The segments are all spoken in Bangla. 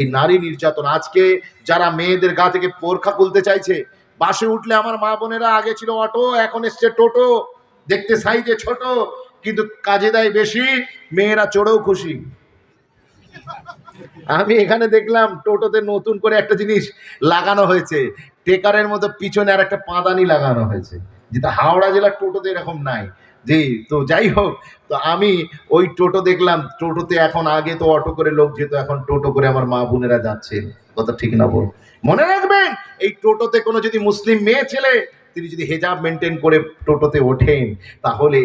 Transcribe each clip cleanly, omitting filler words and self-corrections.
এই নারী নির্যাতন। আজকে যারা মেয়েদের গা থেকে বোরখা খুলতে চাইছে, বাসে উঠলে আমার মা বোনেরা আগে ছিল অটো, এখন এসছে টোটো, দেখতে সাইজে ছোট কিন্তু কাজে দেয় বেশি, মেয়েরা চড়েও খুশি। আমি এখানে দেখলাম টোটোতে নতুন করে একটা জিনিস লাগানো হয়েছে, টেকারের মতো পিছনে আর একটা পাদানি লাগানো হয়েছে, যেটা হাওড়া জেলার টোটোতে এরকম নাই। জি, তো যাই হোক, তো আমি ওই টোটো দেখলাম, টোটোতে এখন, আগে তো অটো করে লোক যেত, এখন টোটো করে আমার মা বোনেরা যাচ্ছে। কথা ঠিক না বল? মনে রাখবেন, এই টোটোতে কোনো যদি মুসলিম মেয়ে ছেলে তিনি যদি হেজাব মেনটেন করে টোটোতে ওঠেন, তাহলে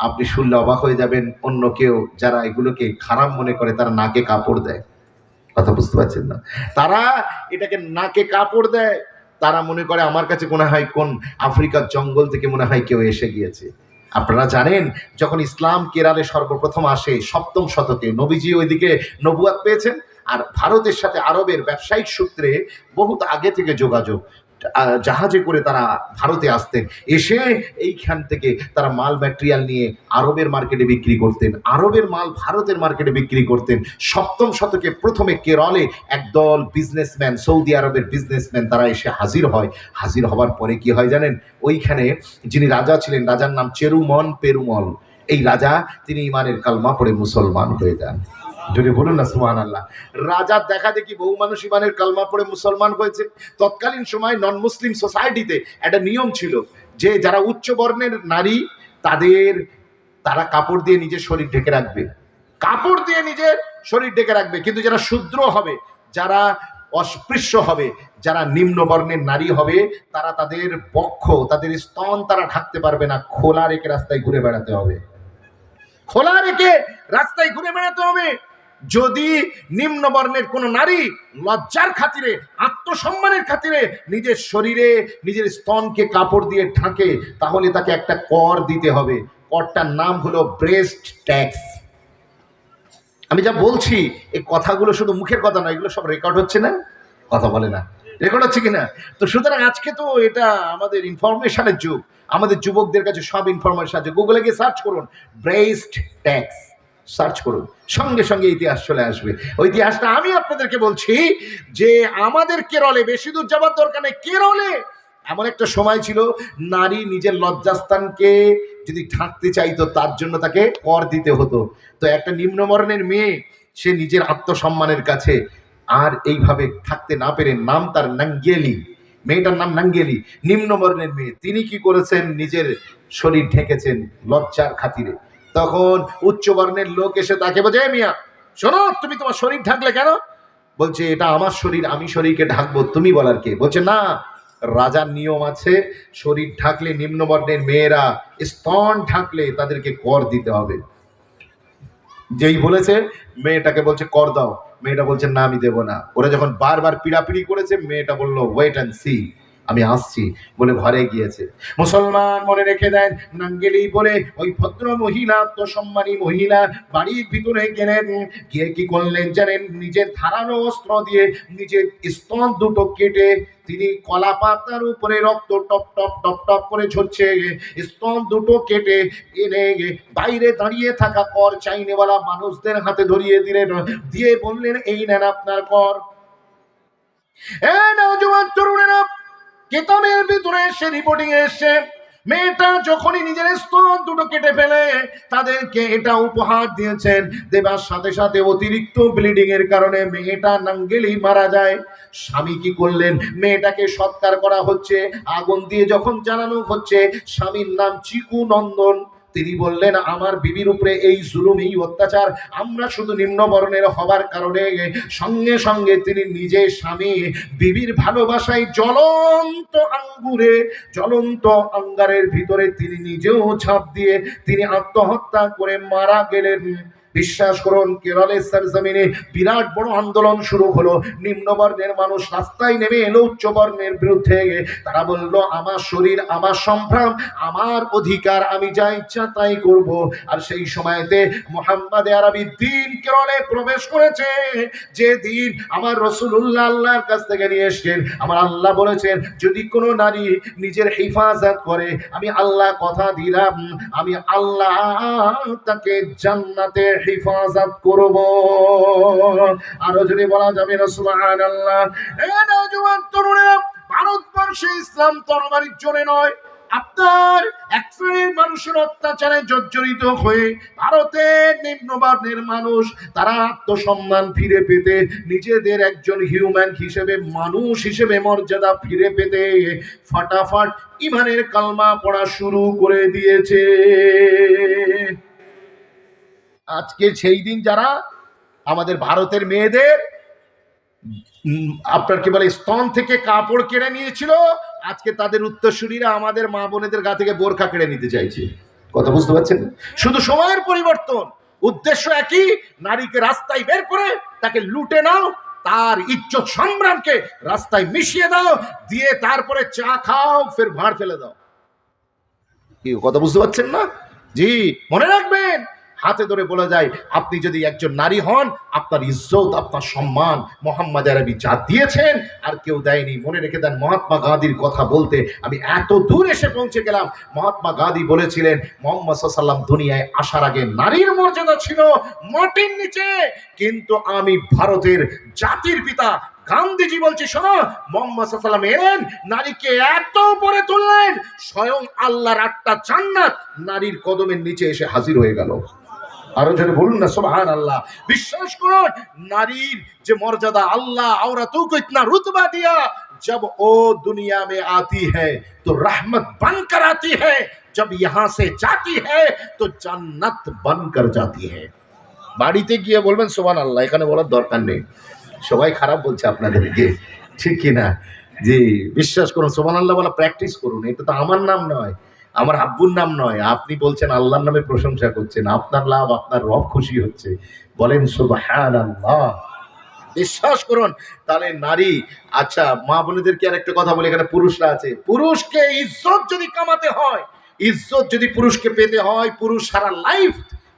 আপনি শুনলে অবাক হয়ে যাবেন, অন্য কেউ যারা এগুলোকে খারাপ মনে করে তারা নাকে কাপড় দেয়। কথা বুঝতে পারছেন না? তারা এটাকে নাকে কাপড় দেয়, তারা মনে করে আমার কাছে মনে হয় কোন আফ্রিকার জঙ্গল থেকে মনে হয় কেউ এসে গিয়েছে। আপনারা জানেন, যখন ইসলাম কেরালে সর্বপ্রথম আসে 7ম শতকে, নবীজি ওইদিকে নবুয়াত পেয়েছেন, আর ভারতের সাথে আরবের ব্যবসায়িক সূত্রে বহুত আগে থেকে যোগাযোগ, জাহাজে করে তারা ভারতে আসতেন, এসে এইখান থেকে তারা মাল ম্যাটেরিয়াল নিয়ে আরবের মার্কেটে বিক্রি করতেন, আরবের মাল ভারতের মার্কেটে বিক্রি করতেন। 7ম শতকে প্রথমে কেরলে একদল বিজনেসম্যান, সৌদি আরবের বিজনেসম্যান, তারা এসে হাজির হয়। হাজির হওয়ার পরে কি হয় জানেন? ওইখানে যিনি রাজা ছিলেন, রাজার নাম চেরুমন পেরুমল, এই রাজা তিনি ইমানের কালমা পড়ে মুসলমান হয়ে যান। যদি বলুন না সুবহানাল্লাহ। রাজার দেখা দেখি বহু মানুষ ইমানের কালমা পড়ে মুসলমান হয়েছে। তৎকালীন সময় নন মুসলিম সোসাইটিতে একটা নিয়ম ছিল যে যারা উচ্চ বর্ণের নারী, তারা কাপড় দিয়ে নিজের শরীর ঢেকে রাখবে, কাপড় দিয়ে নিজের শরীর ঢেকে রাখবে, কিন্তু যারা শূদ্র হবে, যারা অস্পৃশ্য হবে, যারা নিম্ন বর্ণের নারী হবে, তারা তাদের বক্ষ, তাদের স্তন তারা ঢাকতে পারবে না, খোলা রেখে রাস্তায় ঘুরে বেড়াতে হবে, খোলা রেখে রাস্তায় ঘুরে বেড়াতে হবে। যদি নিম্ন বর্ণের কোন নারী লজ্জার খাতিরে, আত্মসম্মানের খাতিরে নিজের শরীরে নিজের স্তনকে কাপড় দিয়ে ঢাকে, তাহলে তাকে একটা কর দিতে হবে। করটার নাম হলো ব্রেস্ট ট্যাক্স। আমি যা বলছি এই কথাগুলো শুধু মুখের কথা নয়, এগুলো সব রেকর্ড হচ্ছে না? কথা বলে না, রেকর্ড হচ্ছে কিনা? তো সুতরাং আজকে তো এটা আমাদের ইনফরমেশনের যুগ, আমাদের যুবকদের কাছে সব ইনফরমেশন আছে। গুগলে গিয়ে সার্চ করুন ব্রেস্ট ট্যাক্স, সার্চ করুন, সঙ্গে সঙ্গে ইতিহাস চলে আসবে। ওই ইতিহাসটা আমি আপনাদেরকে বলছি যে আমাদের কেরলে, বেশি দূর যাবার দরকার নেই, কেরলে এমন একটা সময় ছিল, নারী নিজের লজ্জাস্থানকে যদি ঢাকতে চাইতো তার জন্য তাকে কর দিতে হতো। তো একটা নিম্নবর্ণের মেয়ে, সে নিজের আত্মসম্মানের কাছে আর এইভাবে থাকতে না পেরে, নাম তার নাঙ্গেলি, মেয়েটার নাম নাঙ্গেলি, নিম্নবর্ণের মেয়ে, তিনি কি করেছেন? নিজের শরীর ঢেকেছেন লজ্জার খাতিরে। তখন উচ্চ বর্ণের লোক এসে তাকে বলছে, মিয়া শোনো, তুমি তোমার শরীর ঢাকলে কেন? বলছে এটা আমার শরীর, আমি শরীরকে ঢাকবো, তুমি বলার কে? বলছে না, রাজার নিয়ম আছে, শরীর ঢাকলে নিম্নবর্ণের মেয়েরা, স্তন ঢাকলে তাদেরকে কর দিতে হবে। যেই বলেছে, মেয়েটাকে বলছে কর দাও, মেয়েটা বলছে না আমি দেবো না। ওরা যখন বারবার পিড়াপিড়ি করেছে, মেয়েটা বললো ওয়েট অ্যান্ড সি, আমি আসছি, বলে ঘরে গিয়েছে। মুসলমান মনে রেখে দেন, নাঙ্গেলি বলে ওই ভদ্র মহিলা, আত্মসম্মানী মহিলা বাড়ির ভিতরে গেলেন, গিয়ে কি করলেন জানেন? নিজের ধারালো অস্ত্র দিয়ে নিজের স্তন দুটো কেটে, তিনি কলা পাতার উপরে রক্ত টপ টপ টপ টপ করে ঝরছে, স্তন দুটো কেটে এনে বাইরে দাঁড়িয়ে থাকা কর চাইনেওয়ালা মানুষদের হাতে ধরিয়ে দিলেন, দিয়ে বললেন এই নেন আপনার কর। নওজোয়ান তরুণেরা, কিতাবের ভিতরে এসে রিপোর্টিং এসছে, মেয়েটা যখনই নিজের স্তন দুটো কেটে ফেলে, তাদেরকে এটা উপহার দিয়েছেন, দেবার সাথে সাথে অতিরিক্ত ব্লিডিং এর কারণে মেয়েটা নাঙ্গেলি মারা যায়। স্বামী কি করলেন? মেয়েটাকে সৎকার করা হচ্ছে, আগুন দিয়ে যখন জ্বালানো হচ্ছে, স্বামীর নাম চিকু নন্দন, তিনি বললেন আমার বিবির উপরে এই জুলুম, এই অত্যাচার, আমরা শুধু নিম্ন বর্ণের হবার কারণে। সঙ্গে সঙ্গে তিনি নিজে, স্বামী বিবির ভালোবাসায় জ্বলন্ত আঙ্গুরে, জ্বলন্ত আঙ্গারের ভিতরে তিনি নিজেও ঝাঁপ দিয়ে তিনি আত্মহত্যা করে মারা গেলেন। বিশ্বাস করুন, কেরলের সরজমিনে বিরাট বড় আন্দোলন শুরু হলো। নিম্নবর্ণের মানুষ রাস্তায় নেমে এলো উচ্চ বর্ণের বিরুদ্ধে। তারা বলল আমার শরীর, আমার সম্ভ্রম, আমার অধিকার, আমি যা ইচ্ছা তাই করব। আর সেই সময়তে মুহাম্মদ আরবি দ্বীন কেরলে প্রবেশ করেছে, যে দিন আমার রাসূলুল্লাহ আল্লাহর কাছ থেকে নিয়ে এসেছেন। আমার আল্লাহ বলেছেন যদি কোনো নারী নিজের হেফাজত করে, আমি আল্লাহ কথা দিলাম, আমি আল্লাহ তাকে জান্নাতে হেফাজত করব। আরো যদি বলা যাবে না সুবহানাল্লাহ। এ নওজোয়ান তরুণেরা, ভারতবর্ষে ইসলাম তরবারির জোরে নয়, আপনার এক শ্রেণীর মানুষের অত্যাচারে জর্জরিত হয়ে ভারতের নিম্নবর্ণের মানুষ তারা আত্মসম্মান ফিরে পেতে, নিজেদের একজন হিউম্যান হিসেবে, মানুষ হিসেবে মর্যাদা ফিরে পেতে ফাটাফাট ইমানের কালমা পড়া শুরু করে দিয়েছে। আজকে সেই দিন যারা আমাদের ভারতের মেয়েদের আপনার কি বলে স্তন থেকে কাপড় কেড়ে নিয়েছিল, আজকে তাদের উত্তরসূরিরা আমাদের মা বোনেদের গা থেকে বোরখা কেড়ে নিতে চাইছে। কথা বুঝতে পারছেন? শুধু সময়ের পরিবর্তন, উদ্দেশ্য একই, নারীকে রাস্তায় বের করে তাকে লুটে নাও, তার ইজ্জত সম্ভ্রামকে রাস্তায় মিশিয়ে দাও, দিয়ে তারপরে চা খাও, ফের ভাঁড় ফেলে দাও। কি কথা বুঝতে পারছেন না? জি, মনে রাখবেন, হাতে ধরে বলে যায়, আপনি যদি একজন নারী হন, আপনার ইজ্জত, আপনার সম্মান মোহাম্মদ আরবি যা দিয়েছেন আর কেউ দেয়নি। মনে রেখে দেন, মহাত্মা গান্ধীর কথা বলতে আমি এত দূর এসে পৌঁছে গেলাম। মহাত্মা গান্ধী বলেছিলেন, মোহাম্মদ সাল্লাল্লাহু দুনিয়ায় আসার আগে নারীর মর্যাদা ছিল মাটির নিচে, কিন্তু আমি ভারতের জাতির পিতা গান্ধীজি বলছি, শোনো, মোহাম্মদ সাল্লাল্লাহু আলাইহি ওয়াসাল্লাম এলেন, নারীকে এত উপরে তুললেন, স্বয়ং আল্লাহর 8টা জান্নাত নারীর কদমের নিচে এসে হাজির হয়ে গেল। আরো জোরে বলুন না সুবহানাল্লাহ। বিশ্বাস করুন, নারীর যে মর্যাদা, আল্লাহ औरतों को इतना रुतबा दिया, जब वो दुनिया में आती है तो रहमत बनकर आती है, जब यहाँ से जाती है तो जन्नत बनकर जाती है। বাড়িতে গিয়ে বলবেন সুবহানাল্লাহ, এখানে বলার দরকার নেই, সবাই খারাপ বলছে আপনাদেরকে, ঠিক কি না? জি, বিশ্বাস করুন, সুবহানাল্লাহ বলা প্র্যাকটিস করুন। এটা তো আমার নাম নয়, আমার আব্বুর নাম নয়, আপনি বলছেন আল্লাহর নামে প্রশংসা করছেন, আপনার লাভ, আপনার রব খুশি হচ্ছে, বলেন সুবহানাল্লাহ। বিশ্বাস করুন। তাহলে নারী, আচ্ছা মা বোনেদেরকে আর একটা কথা বলি, এখানে পুরুষরা আছে, পুরুষকে ইজ্জত যদি কামাতে হয়, ইজ্জত যদি পুরুষকে পেতে হয়, পুরুষ সারা লাইফ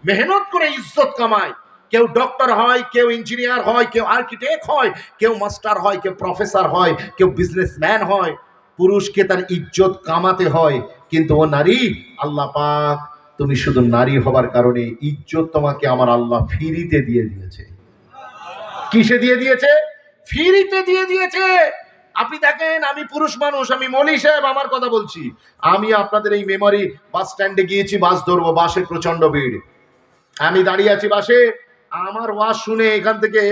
মেহনত করে ইজ্জত কামায়। কেউ ডক্টর হয়, কেউ ইঞ্জিনিয়ার হয়, কেউ আর্কিটেক্ট হয়, কেউ মাস্টার হয়, কেউ প্রফেসর হয়, কেউ বিজনেসম্যান হয়। পুরুষকে তার ইজ্জত কামাতে হয়, কিন্তু ও নারী, আল্লাহ পাক, তুমি শুধু নারী হবার কারণে ইজ্জত তোমাকে আমার আল্লাহ ফ্রিতে দিয়ে দিয়েছে। কিসে দিয়ে দিয়েছে? ফ্রিতে দিয়ে দিয়েছে। আপনি দেখেন, আমি পুরুষ মানুষ, আমি মৌলী সাহেব আমার কথা বলছি, আমি আপনাদের এই মেমরি বাস স্ট্যান্ডে গিয়েছি, বাস ধরবো, বাসে প্রচন্ড ভিড়, আমি দাঁড়িয়ে আছি বাসে, আমার ওয়াজ শুনে এখান থেকে